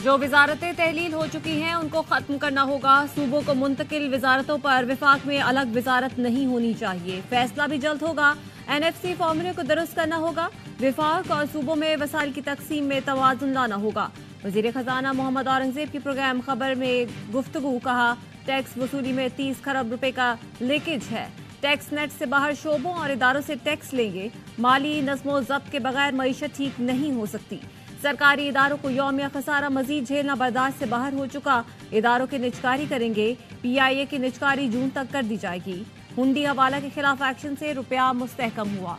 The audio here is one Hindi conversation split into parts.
जो वजारतें तहलील हो चुकी हैं उनको खत्म करना होगा। सूबों को मुंतकिल वजारतों पर विफाक में अलग वजारत नहीं होनी चाहिए। फैसला भी जल्द होगा। NFC फॉर्मूले को दुरुस्त करना होगा। विफाक और सूबों में वसाइल की तकसीम में तवाजुन लाना होगा। वजीर खजाना मोहम्मद औरंगजेब की प्रोग्राम खबर में गुफ्तगू, कहा टैक्स वसूली में 30 खरब रुपए का लीकेज है। टैक्स नेट से बाहर शोबों और इदारों से टैक्स लेंगे। माली नज़्मो ज़ब्त के बगैर मईशत ठीक नहीं हो सकती। सरकारी इदारों को यौमिया खसारा मजीद झेलना बर्दाश्त से बाहर हो चुका। इदारों की निजकारी करेंगे। PIA की निजकारी जून तक कर दी जाएगी। हुंडी हवाला के खिलाफ एक्शन से रुपया मुस्तहकम हुआ।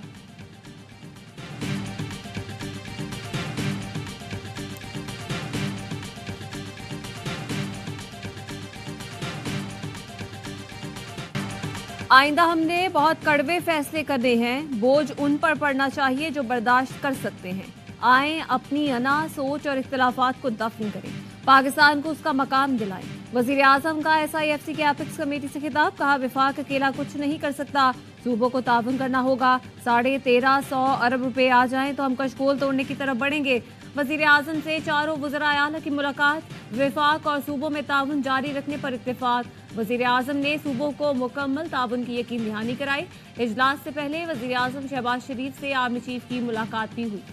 आइंदा हमने बहुत कड़वे फैसले करने हैं। बोझ उन पर पड़ना चाहिए जो बर्दाश्त कर सकते हैं। आए अपनी अना सोच और इख्तिलाफात को दफन करें। पाकिस्तान को उसका मकाम दिलाएं। वजीर आजम का SIFC की एपिक्स कमेटी से खिताब, कहा विफाक अकेला कुछ नहीं कर सकता। सूबों को ताउन करना होगा। 1350 अरब रुपए आ जाएं तो हम कशकोल तोड़ने की तरफ बढ़ेंगे। वजीर आजम से चारों वज़राए आला की मुलाकात। विफाक और सूबों में ताउन जारी रखने पर इत्तेफाक। वजीर आजम ने सूबों को मुकम्मल ताउन की यकीन दहानी कराई। इजलास से पहले वजीर आजम शहबाज शरीफ से आर्मी चीफ की मुलाकात भी हुई।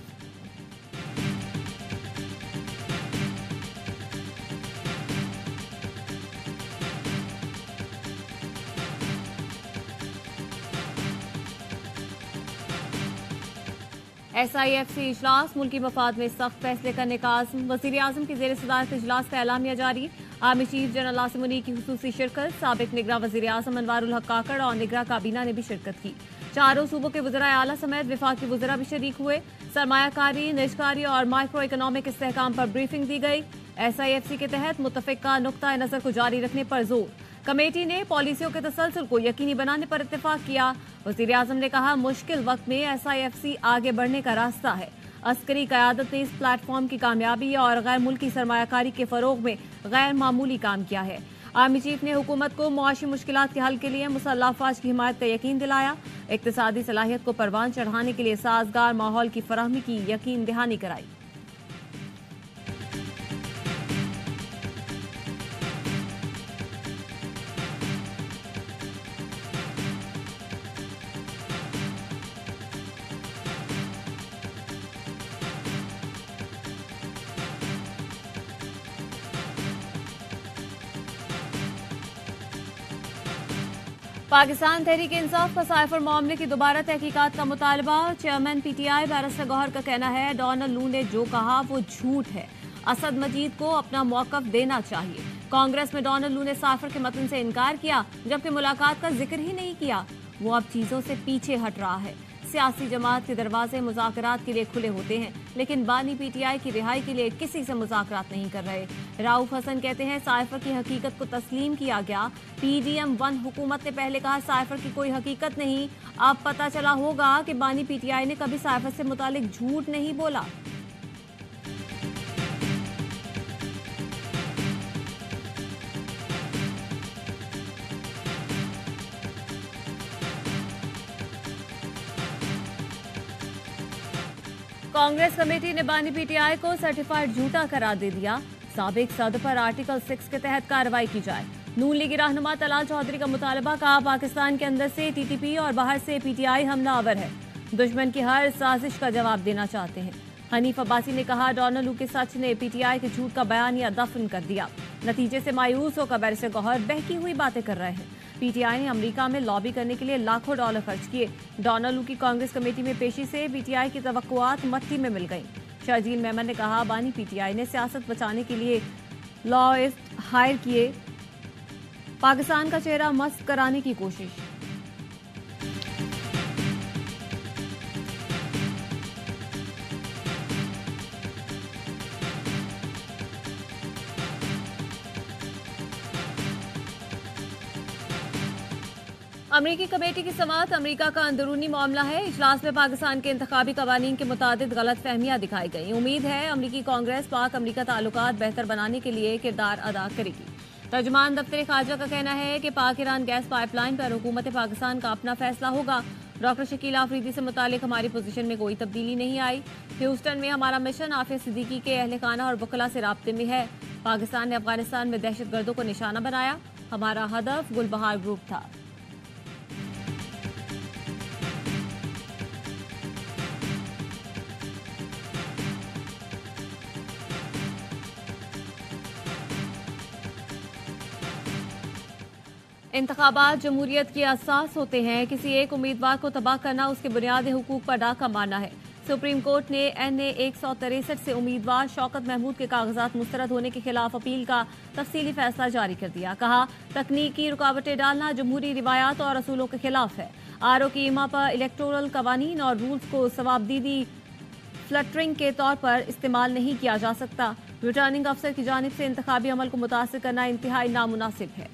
SIFC इजलास, मुल्की मफाद में सख्त फैसले करने का आज़म। वज़ीर आज़म की ज़ेर सदारत इजलास का एलामिया जारी। Army chief general Asim Munir की खुसूसी शिरकत। साबिक निगरान वज़ीर आज़म अनवारुल हक काकड़ और निगरान काबीना ने भी शिरकत की। चारों सूबों के वज़राए आला समेत विफाकी वज़रा भी शरीक हुए। सरमायाकारी, निजकारी और माइक्रो इकोनॉमिक इस्तेहकाम पर ब्रीफिंग दी गई। SIFC के तहत मुतफ़िका नुक्ता नज़र को जारी रखने पर जोर। कमेटी ने पॉलिसियों के तसलसल को यकीनी बनाने पर इत्तेफाक किया। वज़ीर आज़म ने कहा मुश्किल वक्त में SIFC आगे बढ़ने का रास्ता है। अस्करी क़यादत ने इस प्लेटफॉर्म की कामयाबी और गैर मुल्की सरमायाकारी के फ़रोग़ में गैर मामूली काम किया है। आर्मी चीफ ने हुकूमत को मुआशी मुश्किलात के हल के लिए मुसल्लह अफ़वाज की हिमायत का यकीन दिलाया। इक़्तिसादी सलाहियत को परवान चढ़ाने के लिए साजगार माहौल की फराहमी की यकीन दहानी कराई। पाकिस्तान तहरीक इंसाफ का साइफर मामले की दोबारा तहकीकात का मुतालबा। चेयरमैन PTI बैरिस्टर गौहर का कहना है डोनाल्ड लू ने जो कहा वो झूठ है। असद मजीद को अपना मौक़िफ़ देना चाहिए। कांग्रेस में डोनाल्ड लू ने साइफर के मतन से इनकार किया, जबकि मुलाकात का जिक्र ही नहीं किया। वो अब चीज़ों से पीछे हट रहा है। सियासी जमात के दरवाजे मुज़ाकरात के लिए खुले होते हैं, लेकिन बानी PTI की रिहाई के लिए किसी से मुज़ाकरात नहीं कर रहे। राउफ हसन कहते हैं साइफर की हकीकत को तस्लीम किया गया। PDM-1 हुकूमत ने पहले कहा साइफर की कोई हकीकत नहीं। अब पता चला होगा कि बानी PTI ने कभी साइफर से मुतालिक झूठ नहीं बोला। कांग्रेस कमेटी ने बानी PTI को सर्टिफाइड झूठा करार दे दिया। साबिक सदर पर आर्टिकल 6 के तहत कार्रवाई की जाए। नून लीगी रहनुमा तलाल चौधरी का मुतालबा, कहा पाकिस्तान के अंदर से TTP और बाहर से PTI हमलावर है। दुश्मन की हर साजिश का जवाब देना चाहते हैं। हनीफ अब्बासी ने कहा डोनाल्ड लू के सच ने PTI के झूठ का बयानिया दफन कर दिया। नतीजे से मायूस होकर बैरिस्टर गौहर बहकी हुई बातें कर रहे हैं। PTI ने अमेरिका में लॉबी करने के लिए लाखों डॉलर खर्च किए। डोनाल्ड लू की कांग्रेस कमेटी में पेशी से PTI की तवक्कुआत मट्टी में मिल गईं। शर्जील मेमन ने कहा बानी PTI ने सियासत बचाने के लिए लॉयस्ट हायर किए, पाकिस्तान का चेहरा मस्त कराने की कोशिश। अमरीकी कमेटी की समाअत अमरीका का अंदरूनी मामला है। इजलास में पाकिस्तान के इंतखाबी कवानीन के मुताबिक गलत फहमियां दिखाई गई। उम्मीद है अमरीकी कांग्रेस पाक अमरीका ताल्लुकात बेहतर बनाने के लिए किरदार अदा करेगी। तर्जुमान दफ्तर खारजा का कहना है कि पाक ईरान गैस पाइपलाइन पर हुकूमत पाकिस्तान का अपना फैसला होगा। डॉक्टर शकीला अफरीदी से मुतालिक हमारी पोजीशन में कोई तब्दीली नहीं आई। ह्यूस्टन में हमारा मिशन आफिया सिद्दीकी के अहल खाना और वकला से राब्ते में है। पाकिस्तान ने अफगानिस्तान में दहशतगर्दों को निशाना बनाया। हमारा हदफ गुलबहार ग्रुप था। इंतखाबात जमहूरियत के असास होते हैं। किसी एक उम्मीदवार को तबाह करना उसके बुनियादी हुकूक पर डाका मारना है। सुप्रीम कोर्ट ने NA 163 से उम्मीदवार शौकत महमूद के कागजात मुस्तरद होने के खिलाफ अपील का तफसीली फैसला जारी कर दिया। कहा, तकनीकी रुकावटें डालना जमहूरी रिवायात और असूलों के खिलाफ है। RO की ईमा पर इलेक्टोरल कवानीन और रूल्स को सवाबदीदी फ्लटरिंग के तौर पर इस्तेमाल नहीं किया जा सकता। रिटर्निंग अफसर की जानिब से इंतखाबी अमल को मुतासिर करना इंतहाई नामुनासिब है।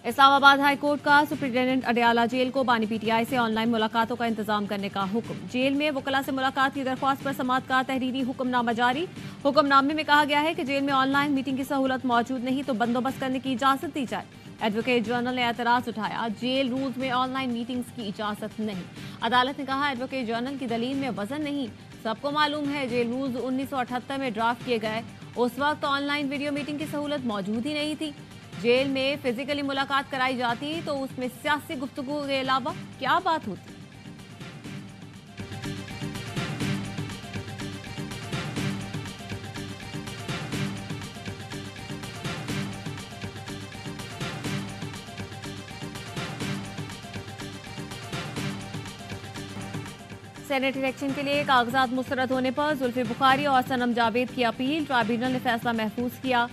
इस्लामाबाद हाई कोर्ट का सुप्रिंटेंडेंट अडयाला जेल को बानी PTI से ऑनलाइन मुलाकातों का इंतजाम करने का हुक्म। जेल में वकला से मुलाकात की दरख्वास्त पर समाअत का तहरीरी हुक्मनामा जारी। हुक्मनामे में कहा गया है कि जेल में ऑनलाइन मीटिंग की सहूलत मौजूद नहीं तो बंदोबस्त करने की इजाजत दी जाए। एडवोकेट जनरल ने एतराज उठाया, जेल रूल्स में ऑनलाइन मीटिंग्स की इजाजत नहीं। अदालत ने कहा, एडवोकेट जनरल की दलील में वजन नहीं। सबको मालूम है जेल रूल्स 1978 में ड्राफ्ट किए गए। उस वक्त ऑनलाइन वीडियो मीटिंग की सहूलत मौजूद ही नहीं थी। जेल में फिजिकली मुलाकात कराई जाती तो उसमें सियासी गुफ्तगू के अलावा क्या बात होती। सेनेट इलेक्शन के लिए कागजात मुस्तरद होने पर जुल्फी बुखारी और सनम जावेद की अपील। ट्राइब्यूनल ने फैसला महफूज किया।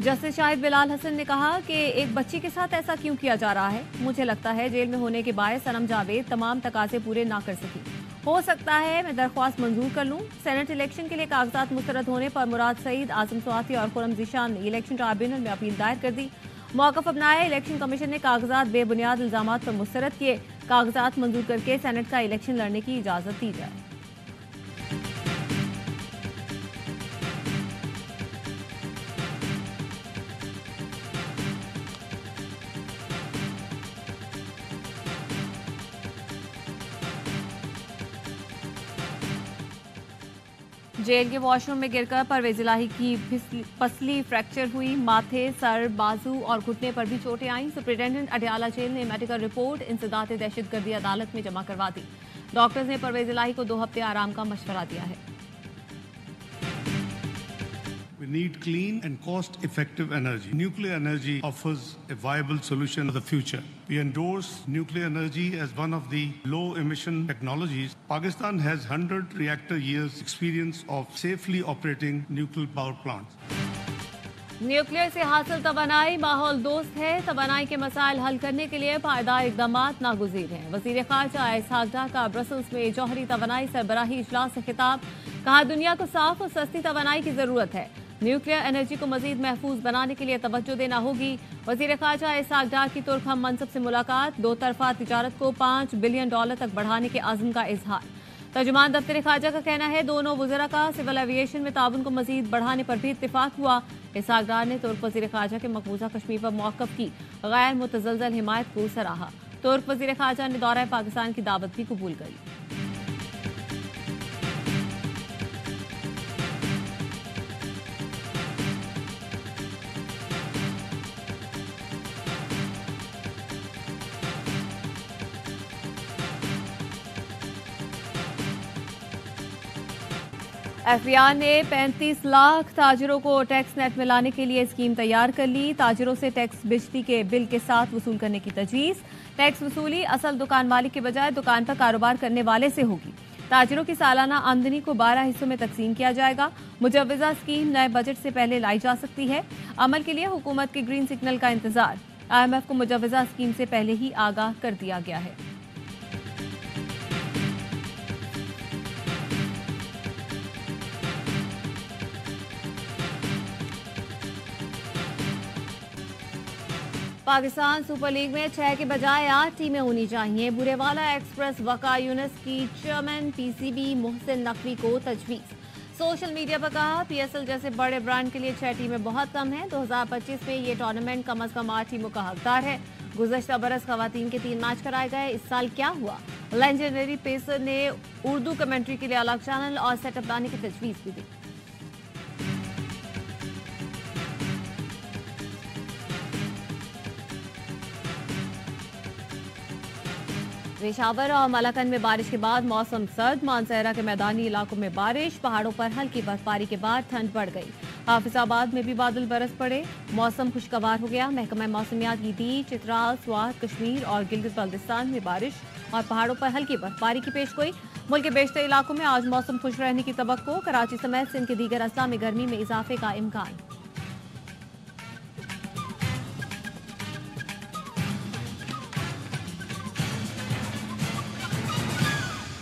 जस्टिस शाहिद बिलाल हसन ने कहा कि एक बच्ची के साथ ऐसा क्यों किया जा रहा है। मुझे लगता है जेल में होने के बायस सनम जावेद तमाम तकाजे पूरे ना कर सकी। हो सकता है मैं दरख्वास्त मंजूर कर लूं। सेनेट इलेक्शन के लिए कागजात मुस्तरद होने पर मुराद सईद, आजम स्वाति और खुरम जीशान ने इलेक्शन ट्राइब्यूनल में अपील दायर कर दी। मौक़िफ़ अपनाया। इलेक्शन कमीशन ने कागजात बेबुनियाद इल्जामात पर मुस्तरद किए। कागजात मंजूर करके सेनेट का इलेक्शन लड़ने की इजाजत दी जाए। जेल के वॉशरूम में गिरकर परवेज इलाही की पसली फ्रैक्चर हुई। माथे, सर, बाजू और घुटने पर भी चोटें आईं। सुप्रिंटेंडेंट अडयाला जेल ने मेडिकल रिपोर्ट इंसदाद दहशतगर्दी अदालत में जमा करवा दी। डॉक्टर्स ने परवेज इलाही को 2 हफ्ते आराम का मशवरा दिया है। We need clean and cost-effective energy. Nuclear energy offers a viable solution for the future. We endorse nuclear energy as one of the low-emission technologies. Pakistan has 100 reactor years experience of safely operating nuclear power plants. Nuclear से हासिल तवानाई माहौल दोस्त है। तवानाई के मसाइल हल करने के लिए पायदार इक़दामात नागुज़ीर हैं। वज़ीर ख़ारजा इसहाक़ डार का ब्रसल्स में जौहरी तवानाई सरबराही इजलास से खिताब। कहा, दुनिया को साफ और सस्ती तवानाई की ज़रूरत है। न्यूक्लियर एनर्जी को मजीद महफूज बनाने के लिए तवज्जो देना होगी। वज़ीर ख़ारजा इसहाक़ डार की तुर्क हम मनसब से मुलाकात। 2 तरफ़ा तिजारत को $5 बिलियन तक बढ़ाने के अज़्म का इजहार। तर्जुमान दफ्तर ख़ारजा का कहना है, दोनों वज़रा का सिविल एविएशन में ताउन को मजीद बढ़ाने पर भी इत्तेफाक हुआ। इसहाक़ डार ने तुर्क वज़ीर ख़ारजा के मकबूजा कश्मीर पर मौक़िफ़ की गैर मुतज़लज़ल हिमायत को सराहा। तुर्क वज़ीर ख़ारजा ने दौरा पाकिस्तान की दावत भी कबूल करी। FBI ने 35 लाख ताजिरों को टैक्स नेट में लाने के लिए स्कीम तैयार कर ली। ताजिरों से टैक्स बिजली के बिल के साथ वसूल करने की तजवीज़। टैक्स वसूली असल दुकान मालिक के बजाय दुकान पर कारोबार करने वाले से होगी। ताजिरों की सालाना आमदनी को 12 हिस्सों में तकसीम किया जाएगा। मुजव्वज़ा स्कीम नए बजट से पहले लाई जा सकती है। अमल के लिए हुकूमत के ग्रीन सिग्नल का इंतजार। IMF को मुजव्वज़ा स्कीम से पहले ही आगाह कर दिया गया है। पाकिस्तान सुपर लीग में 6 के बजाय 8 टीमें होनी चाहिए। बुरेवाला एक्सप्रेस वका यूनिस की चेयरमैन PCB मोहसिन नकवी को तजवीज़। सोशल मीडिया पर कहा, पीएसएल जैसे बड़े ब्रांड के लिए 6 टीमें बहुत कम हैं। 2025 में ये टूर्नामेंट कम से कम 8 टीमों का हकदार है। गुज़श्ता बरस खवातीन के 3 मैच कराए गए। इस साल क्या हुआ? लेजेंडरी पेसर ने उर्दू कमेंट्री के लिए अलग चैनल और सेटअप लाने की तजवीज़ भी दी। पेशावर और मलाकन में बारिश के बाद मौसम सर्द। मानसहरा के मैदानी इलाकों में बारिश, पहाड़ों पर हल्की बर्फबारी के बाद ठंड बढ़ गई। हाफिजाबाद में भी बादल बरस पड़े, मौसम खुशगवार हो गया। महकमा मौसमियात की दी, चित्राल, स्वात, कश्मीर और गिलगित बल्तिस्तान में बारिश और पहाड़ों पर हल्की बर्फबारी की पेशगोई। मुल्क के बेशतर इलाकों में आज मौसम खुश रहने की तवक्को। कराची समेत सिंध के दीगर अजला में गर्मी में इजाफे का इम्कान।